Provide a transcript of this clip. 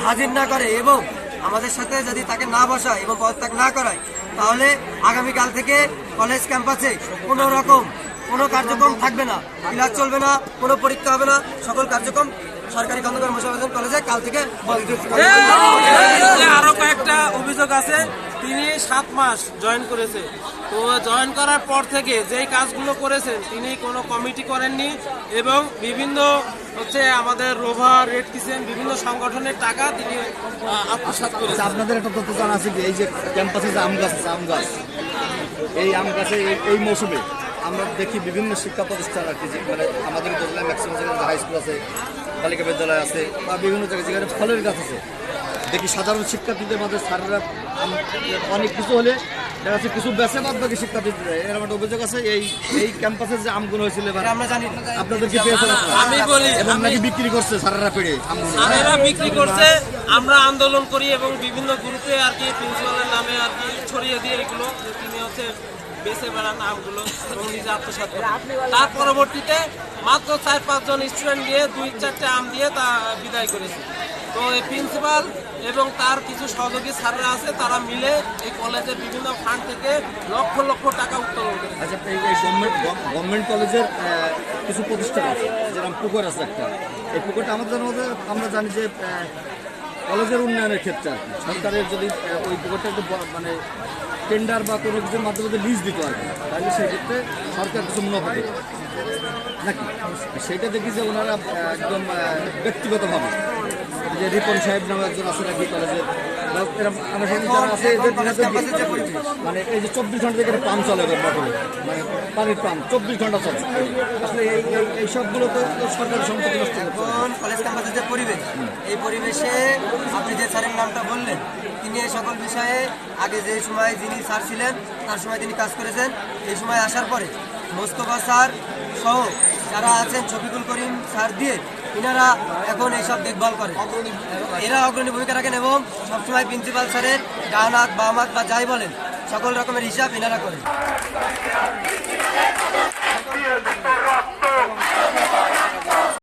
হাজির না করে এবং আমাদের সাথে যদি তাকে না বসায় এবং পদত্যাগ না করায়, তাহলে আগামীকাল থেকে কলেজ ক্যাম্পাসে কোনো রকম কোনো কার্যক্রম থাকবে না, ক্লাস চলবে না, কোনো পরীক্ষা হবে না, সকল কার্যক্রম সরকারি খন্দকার মোশাররফ কলেজে কাল থেকে বন্ধ। আরো কয়েকটা অভিযোগ আছে, তিনি 7 মাস জয়েন করেছে, তো জয়েন করার পর থেকে যেই কাজগুলো করেছেন তিনি কোনো কমিটি করেননি এবং বিভিন্ন আমাদের রোভার, রেড কিচেন বিভিন্ন সংগঠনের টাকা তিনি আত্মসাৎ করেছেন। আপনাদের একটা তথ্য জানা আছে কি, এই যে ক্যাম্পাসে যে আম গাছ আছে, আম গাছ, এই আম গাছে এই মৌসুমে আমরা দেখি বিভিন্ন শিক্ষা প্রতিষ্ঠান আর কি, মানে আমাদের উপজেলায় ম্যাক্সিমাম জায়গায় হাই স্কুল আছে, বালিকা বিদ্যালয় আছে বা বিভিন্ন জায়গায় যেখানে ফলের গাছ আছে, দেখি সাধারণ শিক্ষার্থীদের মাঝে স্যাররা অনেক কিছু হলে দেখা যাচ্ছে কিছু বেছে বাদ বাকি শিক্ষার্থীদের দেয়। এর একটা অভিযোগ আছে এই ক্যাম্পাসের যে আমগুলো হয়েছিল আমরা জানি আপনাদেরকে পেয়েছেন আমি বলি এবং নাকি বিক্রি করছে স্যাররা পেড়ে আমগুলো, স্যারেরা বিক্রি করছে। আমরা আন্দোলন করি এবং বিভিন্ন গ্রুপে আর কি প্রিন্সিপালের নামে আর কি ছড়িয়ে দিয়ে এগুলো যে তিনি বেছে বেড়ান আমগুলো এবং নিজে আত্মসাৎ করেন। তার পরবর্তীতে মাত্র 4-5 জন স্টুডেন্ট দিয়ে 2-4টে আম দিয়ে তা বিদায় করেছে। তো এই প্রিন্সিপাল এবং তার কিছু সহযোগী স্যাররা আছে, তারা মিলে এই কলেজের বিভিন্ন ফান্ড থেকে লক্ষ লক্ষ টাকা উত্তোলন করে। আচ্ছা, এই গভর্নমেন্ট কলেজের কিছু প্রতিষ্ঠান আছে, যেরকম পুকুর আছে একটা, এই পুকুরটা আমাদের মধ্যে আমরা জানি যে কলেজের উন্নয়নের ক্ষেত্রে আর কি সরকারের যদি ওই পুকুরটা একটু মানে টেন্ডার বা কোনো কিছুর মাধ্যমে লিজ দিত আর কি, তাহলে সেক্ষেত্রে সরকার কিছু মুনাফা দিত নাকি, সেইটা দেখি যে ওনারা একদম ব্যক্তিগতভাবে, যে রিপন সাহেব নামে একজন আছে নাকি কলেজের, যারা আছে মানে এই যে 24 ঘন্টা থেকে পাম্প চলে বটলে, মানে পানির পাম্প 24 ঘন্টা চলে, আসলে এই সবগুলো তো সরকারের সম্পত্তি নষ্ট করছে। এখন কলেজ ক্যাম্পাসের যে পরিবেশ, এই পরিবেশে আপনি যে স্যারের নামটা বললেন, তিনি এই সকল বিষয়ে আগে যে সময় যিনি স্যার ছিলেন তার সময় তিনি কাজ করেছেন, এই সময় আসার পরে মোস্তফা স্যার সহ যারা আছেন, শফিকুল করিম স্যার দিয়ে ইনারা এখন এইসব দেখভাল করেন, এরা অগ্রণী ভূমিকা রাখেন এবং সবসময় প্রিন্সিপাল স্যারের ডান হাত বাম হাত বা যাই বলেন সকল রকমের হিসাব ইনারা করেন।